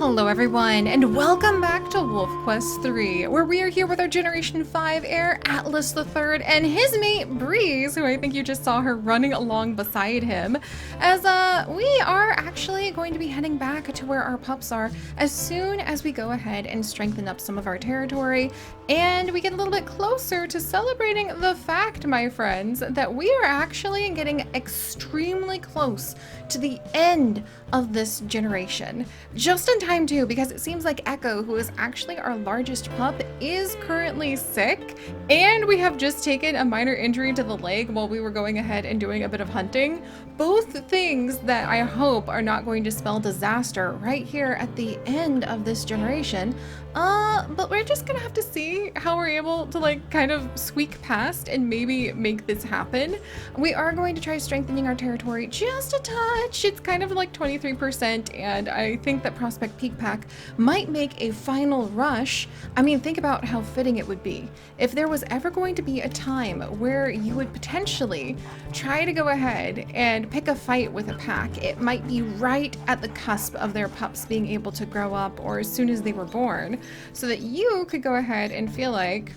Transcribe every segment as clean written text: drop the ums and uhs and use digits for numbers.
Hello everyone, and welcome back to Wolf Quest 3, where we are here with our Generation 5 heir, Atlas III, and his mate, Breeze, who I think you just saw her running along beside him, as we are actually going to be heading back to where our pups are as soon as we go ahead and strengthen up some of our territory, and we get a little bit closer to celebrating the fact, my friends, that we are actually getting extremely close to the end of this generation. Just in time too, because it seems like Echo, who is actually our largest pup, is currently sick, and we have just taken a minor injury to the leg while we were going ahead and doing a bit of hunting. Both things that I hope are not going to spell disaster right here at the end of this generation. But we're just gonna have to see how we're able to like kind of squeak past and maybe make this happen. We are going to try strengthening our territory just a touch. It's kind of like 23%, and I think that Prospect Peak Pack might make a final rush. I mean, think about how fitting it would be if there was ever going to be a time where you would potentially try to go ahead and pick a fight with a pack. It might be right at the cusp of their pups being able to grow up, or as soon as they were born, so that you could go ahead and feel like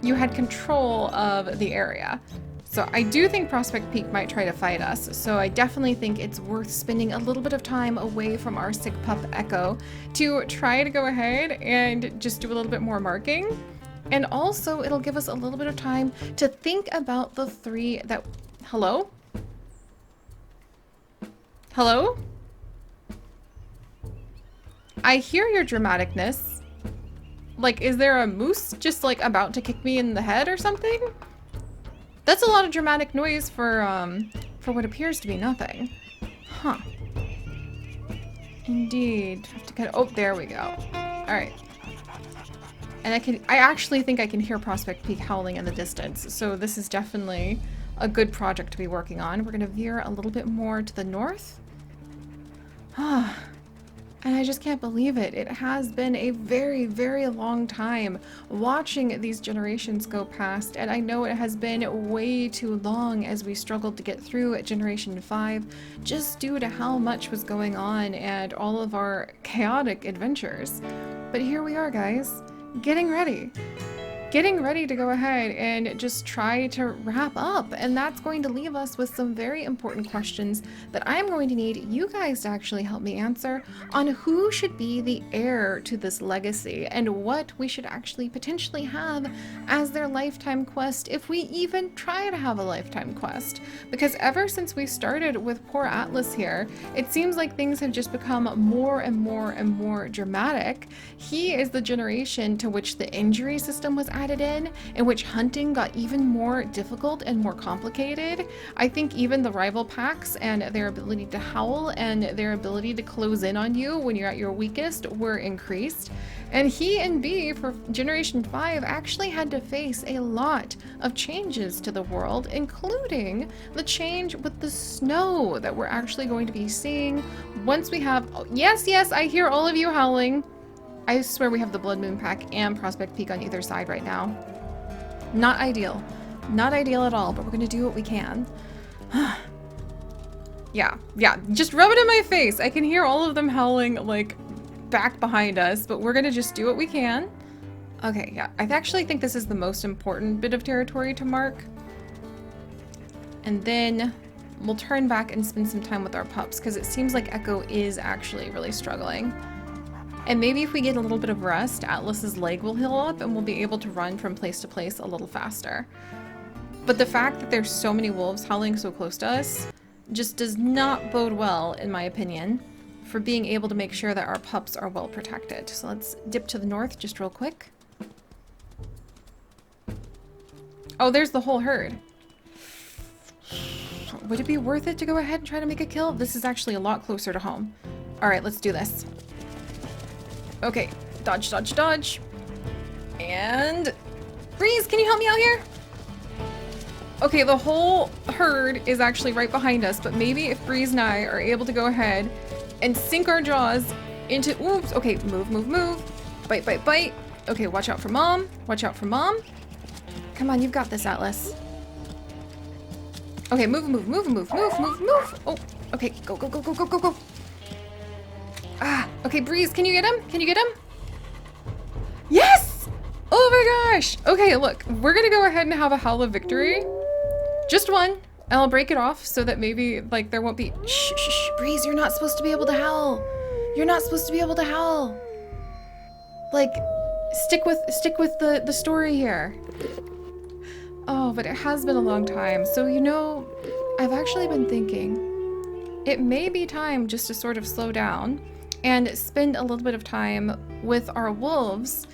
you had control of the area. So I do think Prospect Peak might try to fight us, so I definitely think it's worth spending a little bit of time away from our sick pup Echo to try to go ahead and just do a little bit more marking. And also it'll give us a little bit of time to think about the three that... Hello? Hello? I hear your dramaticness. Like, is there a moose just like about to kick me in the head or something? That's a lot of dramatic noise for what appears to be nothing. Huh. Indeed. Have to kind of, oh, there we go. All right. And I actually think I can hear Prospect Peak howling in the distance, so this is definitely a good project to be working on. We're gonna veer a little bit more to the north. Ah. And I just can't believe it. It has been a very, very long time watching these generations go past, and I know it has been way too long as we struggled to get through at Generation 5, just due to how much was going on and all of our chaotic adventures. But here we are, guys, getting ready to go ahead and just try to wrap up, and that's going to leave us with some very important questions that I'm going to need you guys to actually help me answer on who should be the heir to this legacy and what we should actually potentially have as their lifetime quest, if we even try to have a lifetime quest. Because ever since we started with poor Atlas here, it seems like things have just become more and more and more dramatic. He is the generation to which the injury system was added in which hunting got even more difficult and more complicated. I think even the rival packs and their ability to howl and their ability to close in on you when you're at your weakest were increased. And he and B for Generation 5 actually had to face a lot of changes to the world, including the change with the snow that we're actually going to be seeing once we have... Oh, yes, I hear all of you howling. I swear we have the Blood Moon pack and Prospect Peak on either side right now. Not ideal. Not ideal at all, but we're gonna do what we can. Yeah, just rub it in my face. I can hear all of them howling like back behind us, but we're gonna just do what we can. Okay, yeah, I actually think this is the most important bit of territory to mark. And then we'll turn back and spend some time with our pups, because it seems like Echo is actually really struggling. And maybe if we get a little bit of rest, Atlas's leg will heal up and we'll be able to run from place to place a little faster. But the fact that there's so many wolves howling so close to us just does not bode well, in my opinion, for being able to make sure that our pups are well protected. So let's dip to the north just real quick. Oh, there's the whole herd. Would it be worth it to go ahead and try to make a kill? This is actually a lot closer to home. All right, let's do this. Okay, dodge. And Breeze, can you help me out here? Okay, the whole herd is actually right behind us, but maybe if Breeze and I are able to go ahead and sink our jaws into... Oops, okay, move. Bite. Okay, watch out for mom. Come on, you've got this, Atlas. Okay, move. Oh, okay, go. Ah, okay, Breeze, can you get him? Can you get him? Yes! Oh my gosh! Okay, look, we're gonna go ahead and have a howl of victory. Just one, and I'll break it off so that maybe, like, there won't be— shh, shh, shh, Breeze, you're not supposed to be able to howl. You're not supposed to be able to howl. Like, stick with the story here. Oh, but it has been a long time. So, you know, I've actually been thinking it may be time just to sort of slow down and spend a little bit of time with our wolves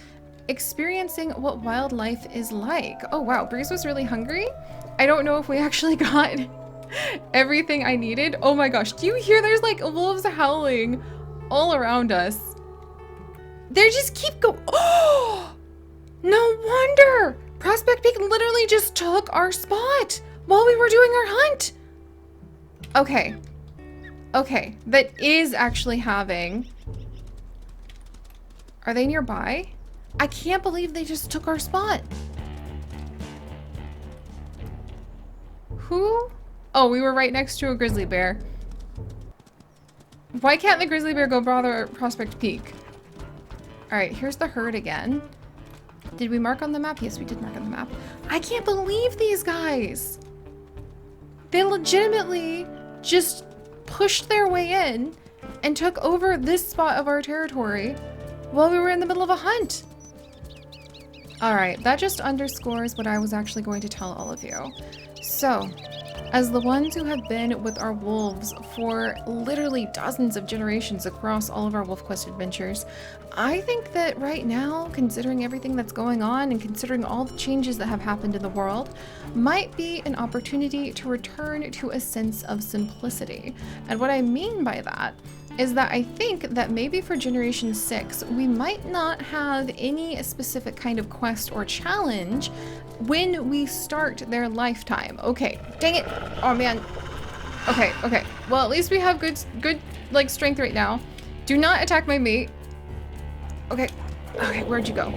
experiencing what wildlife is like. Oh wow, Breeze was really hungry. I don't know if we actually got everything I needed. Oh my gosh, do you hear there's like wolves howling all around us? They just keep going. Oh, no wonder. Prospect Peak literally just took our spot while we were doing our hunt. Okay. Okay, that is actually having— are they nearby? I can't believe they just took our spot. Who? Oh, we were right next to a grizzly bear. Why can't the grizzly bear go bother Prospect Peak? All right, here's the herd again. Did we mark on the map? Yes, we did mark on the map. I can't believe these guys. They legitimately just pushed their way in and took over this spot of our territory while we were in the middle of a hunt. All right, that just underscores what I was actually going to tell all of you. So, as the ones who have been with our wolves for literally dozens of generations across all of our WolfQuest adventures, I think that right now, considering everything that's going on and considering all the changes that have happened in the world, might be an opportunity to return to a sense of simplicity. And what I mean by that is that I think that maybe for Generation 6, we might not have any specific kind of quest or challenge when we start their lifetime. Okay, dang it. Oh man. Okay, okay. Well, at least we have good like strength right now. Do not attack my mate. Okay. Okay, where'd you go?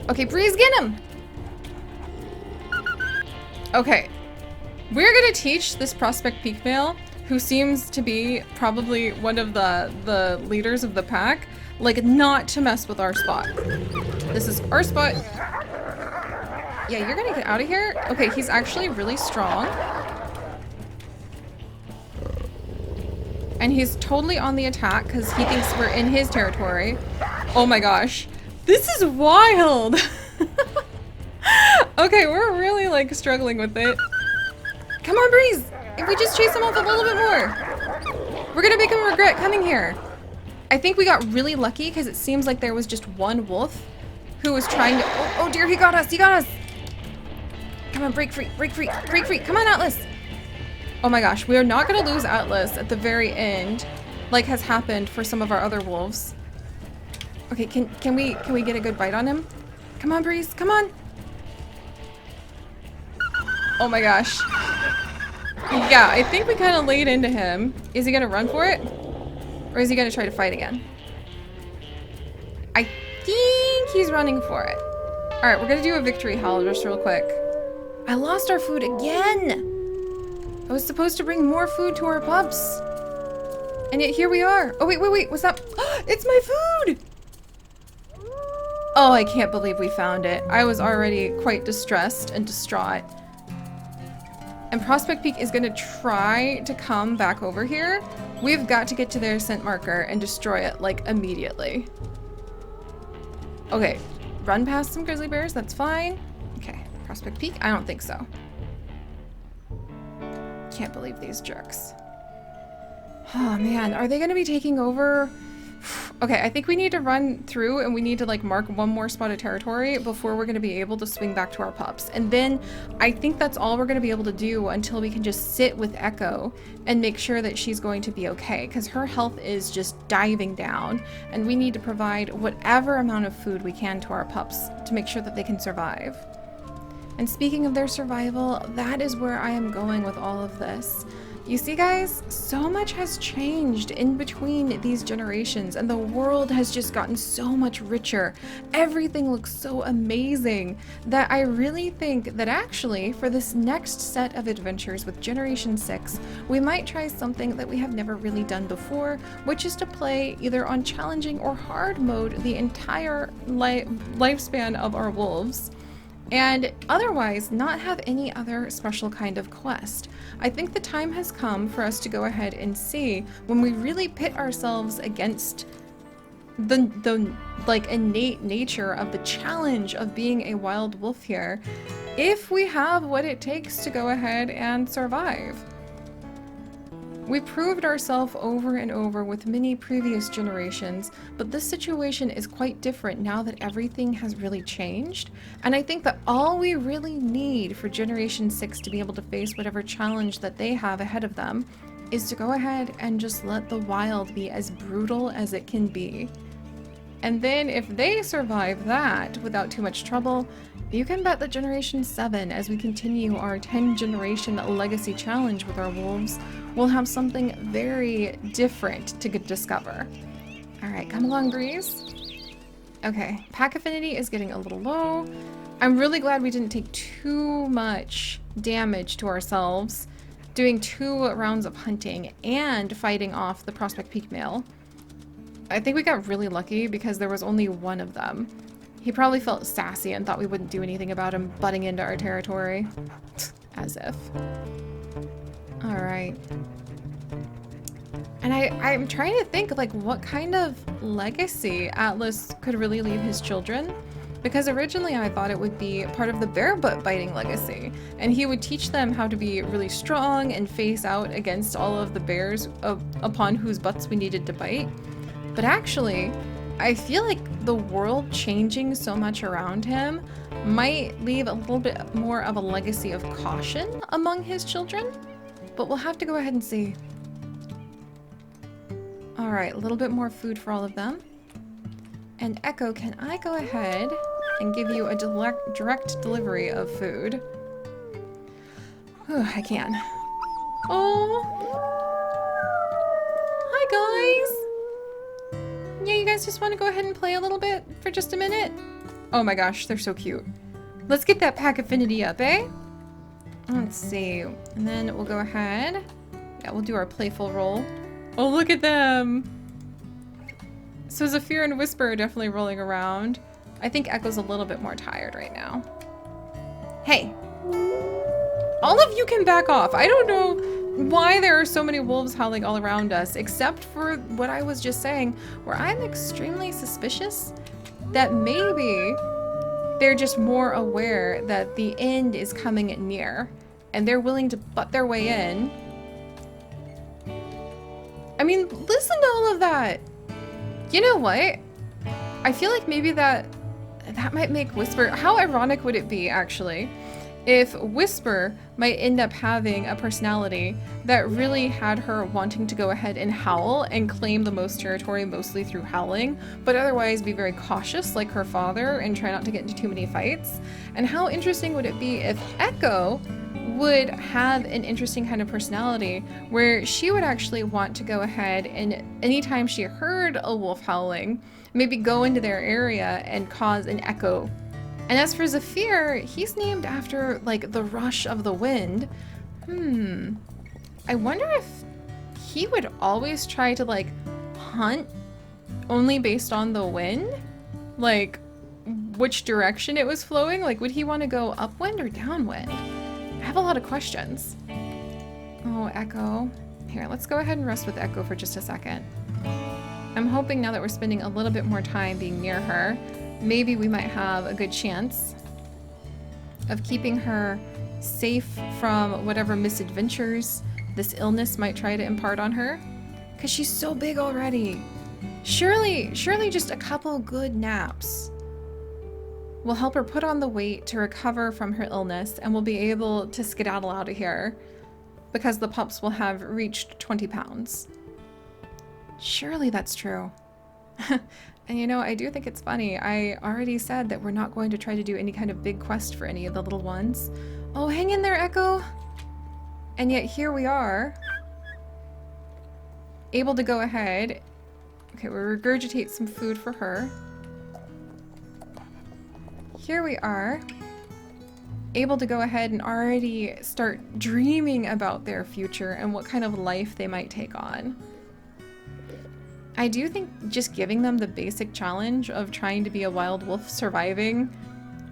Okay, Breeze, get him. Okay. We're gonna teach this Prospect Peak male, who seems to be probably one of the leaders of the pack, like, not to mess with our spot. This is our spot. Yeah, you're gonna get out of here? Okay, he's actually really strong. And he's totally on the attack because he thinks we're in his territory. Oh my gosh. This is wild! Okay, we're really, like, struggling with it. Come on, Breeze! If we just chase him off a little bit more, we're gonna make him regret coming here. I think we got really lucky because it seems like there was just one wolf who was trying to— oh dear, he got us, he got us. Come on, break free, break free, break free. Come on, Atlas. Oh my gosh, we are not gonna lose Atlas at the very end, like has happened for some of our other wolves. Okay, can we get a good bite on him? Come on, Breeze, come on. Oh my gosh. Yeah, I think we kind of laid into him. Is he gonna run for it? Or is he gonna try to fight again? I think he's running for it. All right, we're gonna do a victory howl just real quick. I lost our food again. I was supposed to bring more food to our pups. And yet here we are. Oh, wait, what's that? It's my food! Oh, I can't believe we found it. I was already quite distressed and distraught. And Prospect Peak is gonna try to come back over here. We've got to get to their scent marker and destroy it, like, immediately. Okay, run past some grizzly bears, that's fine. Okay, Prospect Peak, I don't think so. Can't believe these jerks. Oh man, are they gonna be taking over? Okay, I think we need to run through and we need to, like, mark one more spot of territory before we're gonna be able to swing back to our pups. And then I think that's all we're gonna be able to do until we can just sit with Echo and make sure that she's going to be okay, because her health is just diving down and we need to provide whatever amount of food we can to our pups to make sure that they can survive. And speaking of their survival, that is where I am going with all of this. You see, guys, so much has changed in between these generations, and the world has just gotten so much richer. Everything looks so amazing that I really think that actually, for this next set of adventures with Generation 6, we might try something that we have never really done before, which is to play either on challenging or hard mode the entire lifespan of our wolves, and otherwise not have any other special kind of quest. I think the time has come for us to go ahead and see, when we really pit ourselves against the like innate nature of the challenge of being a wild wolf here, if we have what it takes to go ahead and survive. We proved ourselves over and over with many previous generations, but this situation is quite different now that everything has really changed. And I think that all we really need for Generation 6 to be able to face whatever challenge that they have ahead of them is to go ahead and just let the wild be as brutal as it can be. And then if they survive that without too much trouble, you can bet that Generation 7, as we continue our 10-generation legacy challenge with our wolves, will have something very different to discover. Alright, come along, Breeze. Okay, pack affinity is getting a little low. I'm really glad we didn't take too much damage to ourselves doing 2 rounds of hunting and fighting off the Prospect Peak male. I think we got really lucky because there was only one of them. He probably felt sassy and thought we wouldn't do anything about him butting into our territory. As if. Alright. And I'm trying to think, like, what kind of legacy Atlas could really leave his children. Because originally I thought it would be part of the Bearfoot biting legacy. And he would teach them how to be really strong and face out against all of the bears upon whose butts we needed to bite. But actually, I feel like the world changing so much around him might leave a little bit more of a legacy of caution among his children. But we'll have to go ahead and see. Alright, a little bit more food for all of them. And Echo, can I go ahead and give you a direct delivery of food? Oh, I can. Oh! Hi, guys! Yeah, you guys just want to go ahead and play a little bit for just a minute? Oh my gosh, they're so cute. Let's get that pack affinity up, eh? Let's see. And then we'll go ahead. Yeah, we'll do our playful roll. Oh, look at them! So Zephyr and Whisper are definitely rolling around. I think Echo's a little bit more tired right now. Hey! All of you can back off. I don't know why there are so many wolves howling all around us, except for what I was just saying, where I'm extremely suspicious that maybe they're just more aware that the end is coming near, and they're willing to butt their way in. I mean, listen to all of that. You know what? I feel like maybe that might make Whisper... How ironic would it be, actually, if Whisper might end up having a personality that really had her wanting to go ahead and howl and claim the most territory mostly through howling, but otherwise be very cautious like her father and try not to get into too many fights? And how interesting would it be if Echo would have an interesting kind of personality where she would actually want to go ahead and anytime she heard a wolf howling, maybe go into their area and cause an echo. And as for Zephyr, he's named after, like, the rush of the wind. I wonder if he would always try to, like, hunt only based on the wind? Like, which direction it was flowing? Like, would he want to go upwind or downwind? I have a lot of questions. Oh, Echo. Here, let's go ahead and rest with Echo for just a second. I'm hoping now that we're spending a little bit more time being near her, maybe we might have a good chance of keeping her safe from whatever misadventures this illness might try to impart on her. Because she's so big already. Surely just a couple good naps will help her put on the weight to recover from her illness, and we'll be able to skedaddle out of here because the pups will have reached 20 pounds. Surely that's true. And you know, I do think it's funny. I already said that we're not going to try to do any kind of big quest for any of the little ones. Oh, hang in there, Echo. And yet here we are. able to go ahead. Okay, we'll regurgitate some food for her. Here we are, able to go ahead and already start dreaming about their future and what kind of life they might take on. I do think just giving them the basic challenge of trying to be a wild wolf surviving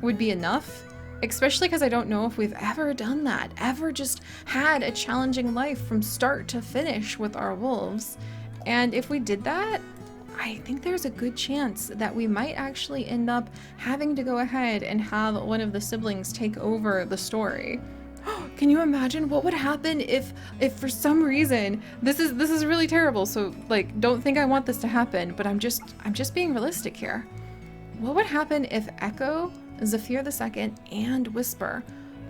would be enough, especially because I don't know if we've ever done that, ever just had a challenging life from start to finish with our wolves. And if we did that, I think there's a good chance that we might actually end up having to go ahead and have one of the siblings take over the story. Can you imagine what would happen if for some reason, this is really terrible, so like don't think I want this to happen, but I'm just being realistic here. What would happen if Echo, Zephyr II, and Whisper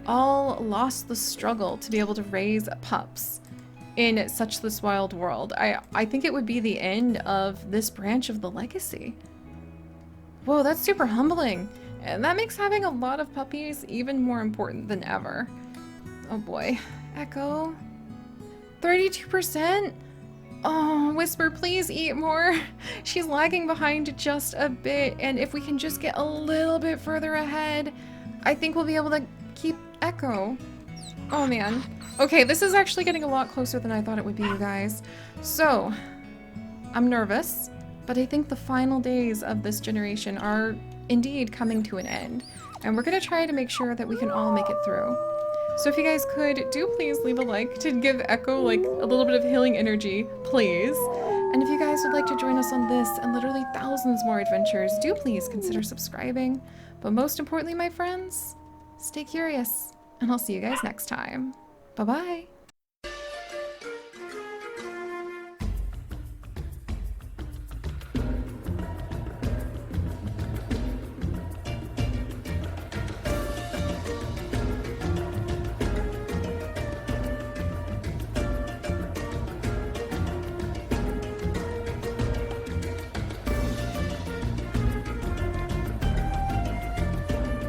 all lost the struggle to be able to raise pups in such this wild world? I think it would be the end of this branch of the legacy. Whoa, that's super humbling. And that makes having a lot of puppies even more important than ever. Oh boy. Echo. 32%? Oh, Whisper, please eat more. She's lagging behind just a bit, and if we can just get a little bit further ahead, I think we'll be able to keep Echo. Oh man. Okay, this is actually getting a lot closer than I thought it would be, you guys. So, I'm nervous, but I think the final days of this generation are indeed coming to an end, and we're gonna try to make sure that we can all make it through. So if you guys could, do please leave a like to give Echo like a little bit of healing energy, please. And if you guys would like to join us on this and literally thousands more adventures, do please consider subscribing. But most importantly, my friends, stay curious, and I'll see you guys next time. Bye-bye.